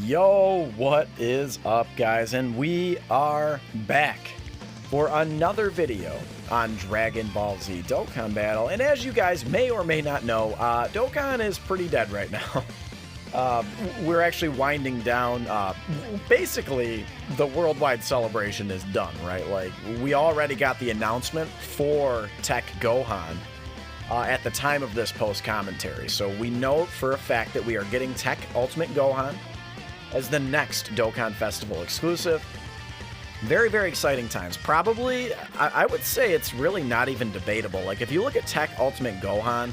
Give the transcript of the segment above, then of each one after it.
Yo, what is up, guys? And we are back for another video on Dragon Ball Z Dokkan Battle. And as you guys may or may not know, Dokkan is pretty dead right now. We're actually winding down. Basically, the worldwide celebration is done, right? Like, we already got the announcement for Tech Gohan at the time of this post-commentary. So we know for a fact that we are getting Tech Ultimate Gohan as the next Dokkan Festival exclusive. Very, very exciting times. Probably, I would say it's really not even debatable. Like, if you look at Tech Ultimate Gohan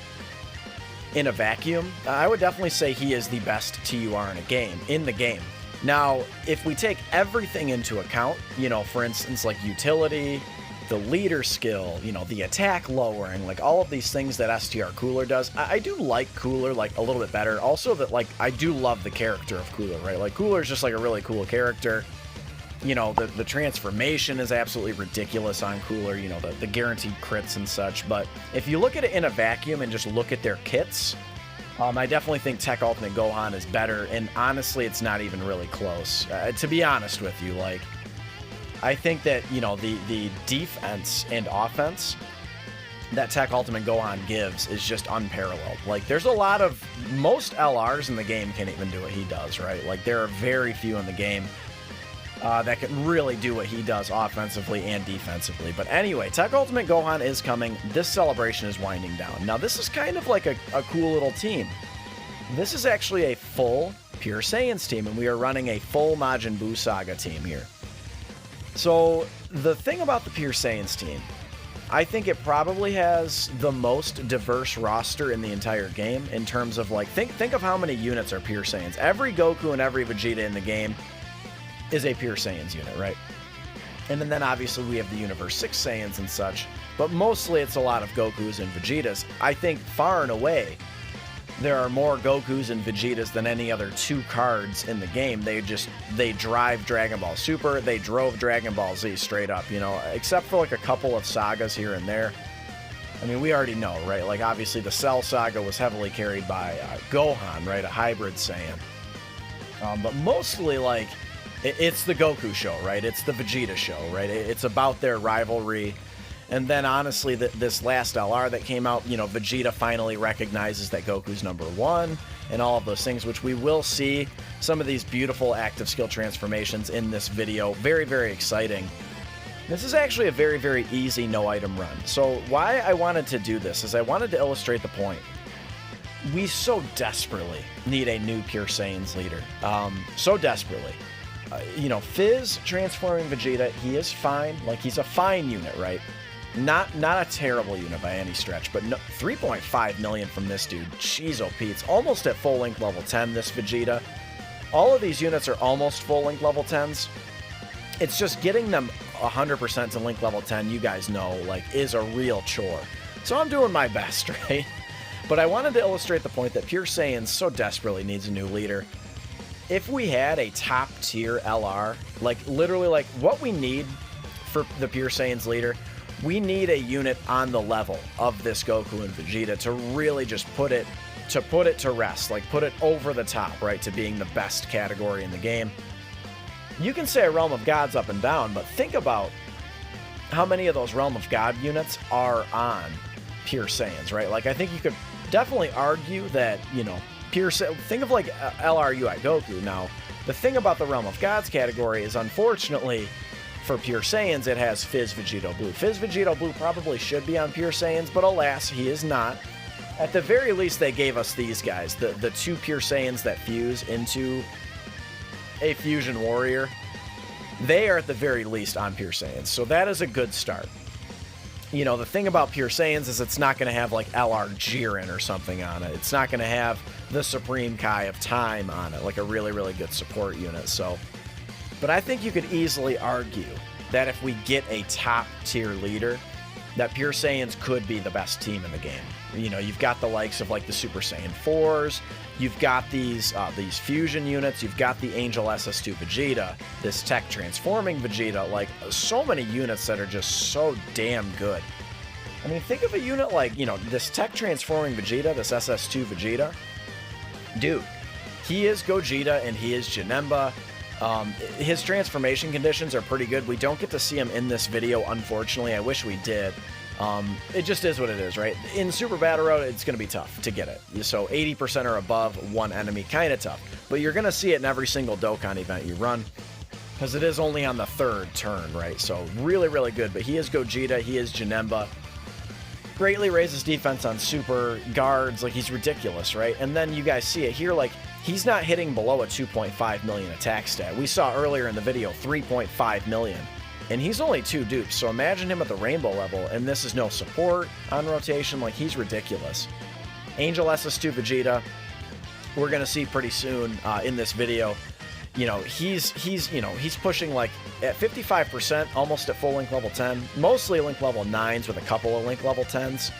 in a vacuum, I would definitely say he is the best TUR in the game. Now, if we take everything into account, you know, for instance, like utility, the leader skill, you know, the attack lowering, like all of these things that STR Cooler does, I do like Cooler like a little bit better. Also, that like I do love the character of Cooler, right? Like Cooler is just like a really cool character. You know, the transformation is absolutely ridiculous on Cooler, you know, the guaranteed crits and such. But if you look at it in a vacuum and just look at their kits, I definitely think Tech Ultimate Gohan is better. And honestly, it's not even really close. To be honest with you, like, I think that, you know, the defense and offense that Tech Ultimate Gohan gives is just unparalleled. Like, there's a lot of, most LRs in the game can't even do what he does, right? Like, there are very few in the game that can really do what he does offensively and defensively. But anyway, Tech Ultimate Gohan is coming. This celebration is winding down. Now, this is kind of like a cool little team. This is actually a full Pure Saiyans team, and we are running a full Majin Buu Saga team here. So, the thing about the Pure Saiyans team, I think it probably has the most diverse roster in the entire game in terms of, like, think of how many units are Pure Saiyans. Every Goku and every Vegeta in the game is a Pure Saiyans unit, right? And then obviously we have the Universe 6 Saiyans and such, but mostly it's a lot of Gokus and Vegetas. I think far and away there are more Gokus and Vegetas than any other two cards in the game. They drive Dragon Ball Super, they drove Dragon Ball Z straight up, you know, except for like a couple of sagas here and there. I mean, we already know, right? Like, obviously the Cell saga was heavily carried by Gohan, right? A hybrid Saiyan. But mostly, like, it's the Goku show, right? It's the Vegeta show, right? It's about their rivalry. And then, honestly, this last LR that came out, you know, Vegeta finally recognizes that Goku's #1 and all of those things, which we will see some of these beautiful active skill transformations in this video. Very, very exciting. This is actually a very, very easy no-item run. So why I wanted to do this is I wanted to illustrate the point. We so desperately need a new Pure Saiyans leader. So desperately. You know, Fizz transforming Vegeta, he is fine. Like, he's a fine unit, right? Not a terrible unit by any stretch, but no, 3.5 million from this dude. Jeez, OP. It's almost at full link level 10, this Vegeta. All of these units are almost full link level 10s. It's just getting them 100% to link level 10, you guys know, like, is a real chore. So I'm doing my best, right? But I wanted to illustrate the point that Pure Saiyans so desperately needs a new leader. If we had a top tier LR, like literally like what we need for the Pure Saiyans leader, we need a unit on the level of this Goku and Vegeta to really just put it to rest, like put it over the top, right, to being the best category in the game. You can say a Realm of Gods up and down, but think about how many of those Realm of God units are on Pure Saiyans, right? Like, I think you could definitely argue that, you know, think of like LRUI Goku. Now, the thing about the Realm of Gods category is, unfortunately, for Pure Saiyans, it has Fizz Vegito Blue. Fizz Vegito Blue probably should be on Pure Saiyans, but alas, he is not. At the very least, they gave us these guys, the two Pure Saiyans that fuse into a Fusion Warrior. They are at the very least on Pure Saiyans, so that is a good start. You know, the thing about Pure Saiyans is it's not going to have, like, LR Jiren or something on it. It's not going to have the Supreme Kai of Time on it, like a really, really good support unit. So, but I think you could easily argue that if we get a top-tier leader, that Pure Saiyans could be the best team in the game. You know, you've got the likes of, like, the Super Saiyan 4s, you've got these fusion units, you've got the Angel SS2 Vegeta, this Tech Transforming Vegeta, like, so many units that are just so damn good. I mean, think of a unit like, you know, this Tech Transforming Vegeta, this SS2 Vegeta. Dude, he is Gogeta and he is Janemba. His transformation conditions are pretty good. We don't get to see him in this video, unfortunately. I wish we did. It just is what it is, right? In Super Battle Road, it's going to be tough to get it. So 80% or above one enemy, kind of tough. But you're going to see it in every single Dokkan event you run, because it is only on the 3rd turn, right? So really, really good. But he is Gogeta, he is Janemba. Greatly raises defense on super guards, like he's ridiculous, right? And then you guys see it here, like he's not hitting below a 2.5 million attack stat. We saw earlier in the video 3.5 million. And he's only 2 dupes, so imagine him at the rainbow level, and this is no support on rotation. Like, he's ridiculous. Angel SS2 Vegeta, we're gonna see pretty soon in this video. You know, he's pushing like at 55%, almost at full link level 10, mostly link level 9s with a couple of link level 10s.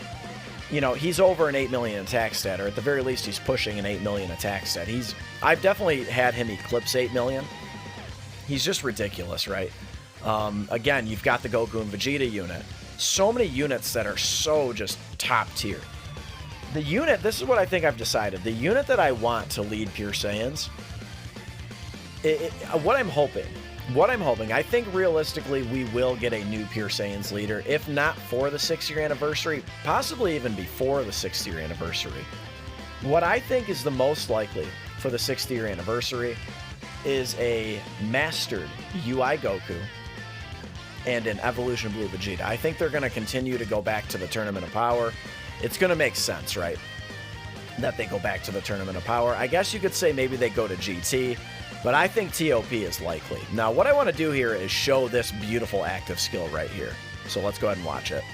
You know, he's over an 8 million attack stat, or at the very least, he's pushing an 8 million attack stat. I've definitely had him eclipse 8 million. He's just ridiculous, right? Again, you've got the Goku and Vegeta unit. So many units that are so just top tier. The unit, this is what I think I've decided. The unit that I want to lead Pure Saiyans, what I'm hoping, I think realistically we will get a new Pure Saiyans leader, if not for the 6-year anniversary, possibly even before the 6th-year anniversary. What I think is the most likely for the 6th-year anniversary is a mastered UI Goku and an Evolution Blue Vegeta. I think they're going to continue to go back to the Tournament of Power. It's going to make sense, right? That they go back to the Tournament of Power. I guess you could say maybe they go to GT, but I think TOP is likely. Now, what I want to do here is show this beautiful active skill right here. So let's go ahead and watch it.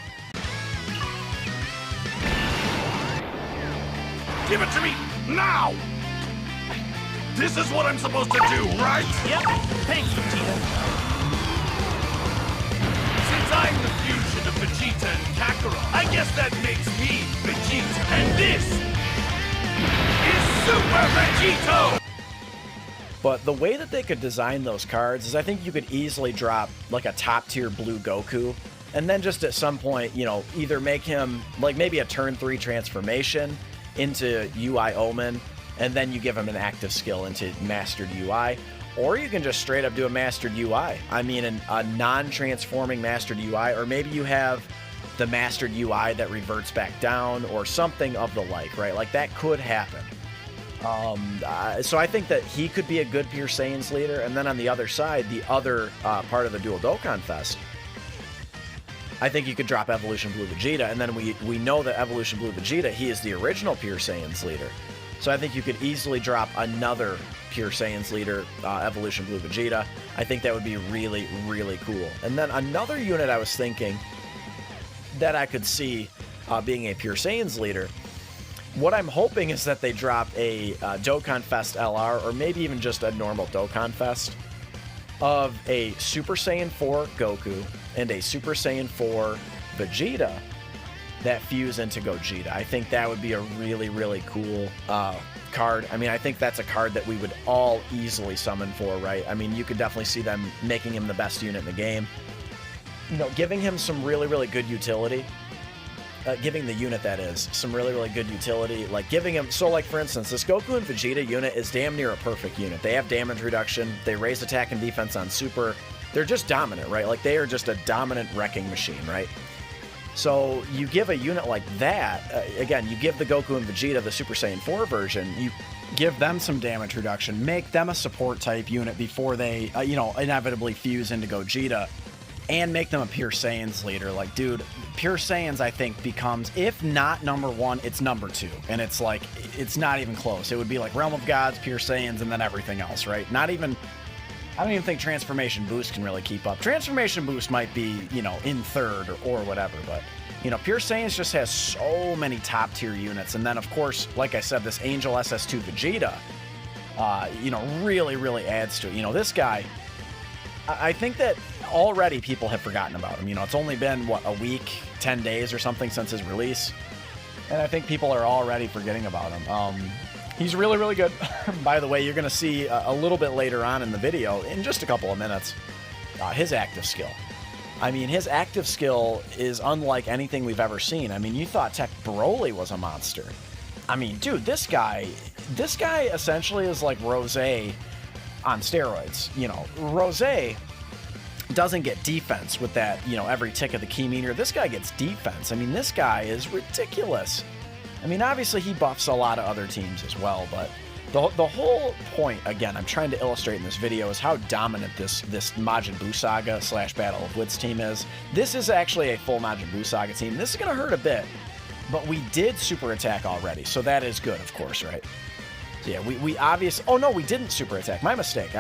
Give it to me now! This is what I'm supposed to do, right? Yep. Thanks, Vegeta. Since I'm the fusion of Vegeta and Kakarot, I guess that makes me Vegeta. And this is Super Vegito! But the way that they could design those cards is I think you could easily drop like a top tier blue Goku, and then just at some point, you know, either make him like maybe a turn 3 transformation into UI Omen, and then you give him an active skill into Mastered UI, or you can just straight up do a Mastered UI. I mean, a non-transforming Mastered UI, or maybe you have the Mastered UI that reverts back down, or something of the like, right? Like, that could happen. So I think that he could be a good Pure Saiyans leader, and then on the other side, the other part of the Dual Dokkan Fest, I think you could drop Evolution Blue Vegeta, and then we know that Evolution Blue Vegeta, he is the original Pure Saiyans leader. So I think you could easily drop another Pure Saiyans leader, Evolution Blue Vegeta. I think that would be really, really cool. And then another unit I was thinking that I could see being a Pure Saiyans leader, what I'm hoping is that they drop a Dokkan Fest LR, or maybe even just a normal Dokkan Fest, of a Super Saiyan 4 Goku and a Super Saiyan 4 Vegeta that fuse into Gogeta. I think that would be a really, really cool card. I mean, I think that's a card that we would all easily summon for, right? I mean, you could definitely see them making him the best unit in the game. You know, giving him some really, really good utility. Giving the unit, that is, some really, really good utility. Like, giving him... So, like, for instance, this Goku and Vegeta unit is damn near a perfect unit. They have damage reduction. They raise attack and defense on Super. They're just dominant, right? Like, they are just a dominant wrecking machine, right? So you give a unit like that, again, you give the Goku and Vegeta the Super Saiyan 4 version, you give them some damage reduction, make them a support type unit before they, you know, inevitably fuse into Gogeta, and make them a Pure Saiyans leader. Like, dude, Pure Saiyans, I think, becomes, if not number 1, it's number 2. And it's like, it's not even close. It would be like Realm of Gods, Pure Saiyans, and then everything else, right? Not even... I don't even think Transformation Boost can really keep up. Transformation Boost might be, you know, in 3rd or whatever, but, you know, Pure Saiyans just has so many top-tier units. And then, of course, like I said, this Angel SS2 Vegeta, you know, really, really adds to it. You know, this guy, I think that already people have forgotten about him. You know, it's only been, what, a week, 10 days or something since his release. And I think people are already forgetting about him. He's really, really good. By the way, you're going to see a little bit later on in the video, in just a couple of minutes, his active skill. I mean, his active skill is unlike anything we've ever seen. I mean, you thought Tech Broly was a monster. I mean, dude, this guy, this guy essentially is like Rose on steroids. You know, Rose doesn't get defense with that, you know, every tick of the key meter. This guy gets defense. I mean, this guy is ridiculous. I mean, obviously he buffs a lot of other teams as well, but the whole point, again, I'm trying to illustrate in this video is how dominant this Majin Buu Saga / Battle of Wits team is. This is actually a full Majin Buu Saga team. This is going to hurt a bit, but we did super attack already, so that is good, of course, right? So yeah, we obviously... Oh, no, we didn't super attack. My mistake.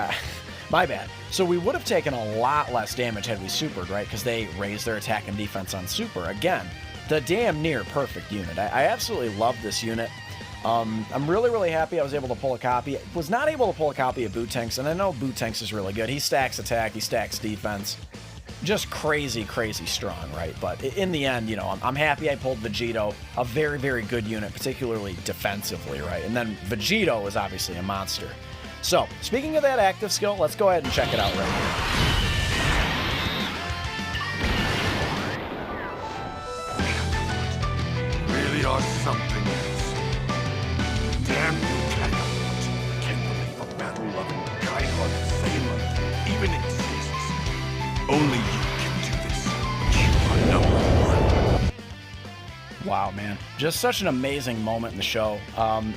My bad. So we would have taken a lot less damage had we supered, right? Because they raised their attack and defense on super. Again, the damn near perfect unit. I absolutely love this unit. I'm really happy I was able to pull a copy. Was not able to pull a copy of Bootanks, and I know Bootanks is really good. He stacks attack, he stacks defense. Just crazy strong, right? But in the end, you know, I'm happy I pulled Vegeta, a very good unit, particularly defensively, right? And then Vegeta is obviously a monster. So, speaking of that active skill, let's go ahead and check it out right here. Really are something else. Damn you, Kakarot. Can't believe a battle-loving, kind-hearted Saiyan even exists. Only you can do this. You are #1. Wow, man. Just such an amazing moment in the show.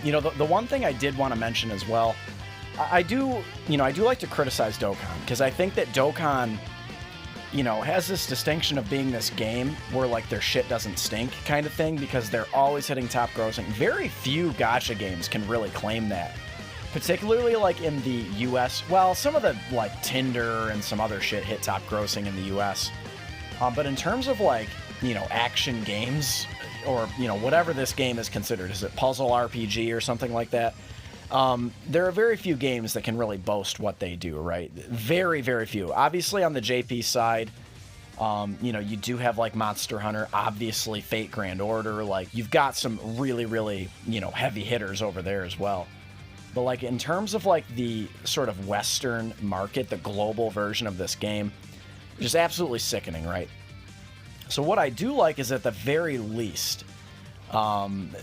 You know, the one thing I did want to mention as well, I do like to criticize Dokkan, because I think that Dokkan, you know, has this distinction of being this game where, like, their shit doesn't stink kind of thing, because they're always hitting top grossing. Very few gacha games can really claim that. Particularly, like, in the US. Well, some of the, like, Tinder and some other shit hit top grossing in the US. But in terms of, like, you know, action games, or, you know, whatever this game is considered, is it puzzle RPG or something like that? There are very few games that can really boast what they do, right? Very few. Obviously, on the JP side, you know, you do have, like, Monster Hunter, obviously Fate Grand Order, like, you've got some really, you know, heavy hitters over there as well. But, like, in terms of, like, the sort of Western market, the global version of this game, just absolutely sickening, right? So what I do like is, at the very least,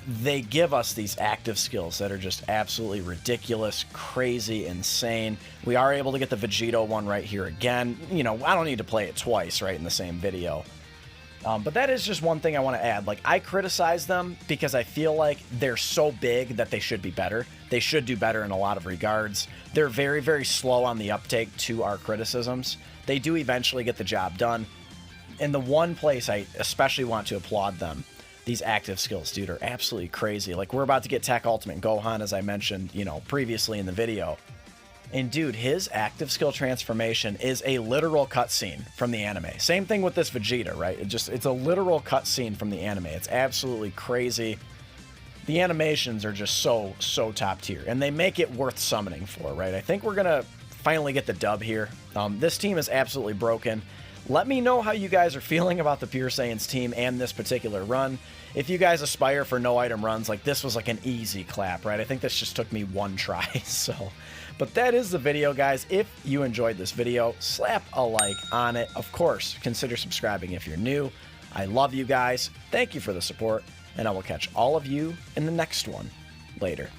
they give us these active skills that are just absolutely ridiculous, crazy, insane. We are able to get the Vegeta one right here again. You know, I don't need to play it twice, right, in the same video. But that is just one thing I want to add. Like, I criticize them because I feel like they're so big that they should be better. They should do better in a lot of regards. They're very slow on the uptake to our criticisms. They do eventually get the job done. And the one place I especially want to applaud them, these active skills, dude, are absolutely crazy. Like, we're about to get Tech Ultimate Gohan, as I mentioned, you know, previously in the video. And, dude, his active skill transformation is a literal cutscene from the anime. Same thing with this Vegeta, right? It's a literal cutscene from the anime. It's absolutely crazy. The animations are just so top tier, and they make it worth summoning for, right? I think we're gonna finally get the dub here. This team is absolutely broken. Let me know how you guys are feeling about the Pure Saiyans team and this particular run. If you guys aspire for no item runs, like, this was like an easy clap, right? I think this just took me one try, so. But that is the video, guys. If you enjoyed this video, slap a like on it. Of course, consider subscribing if you're new. I love you guys. Thank you for the support, and I will catch all of you in the next one. Later.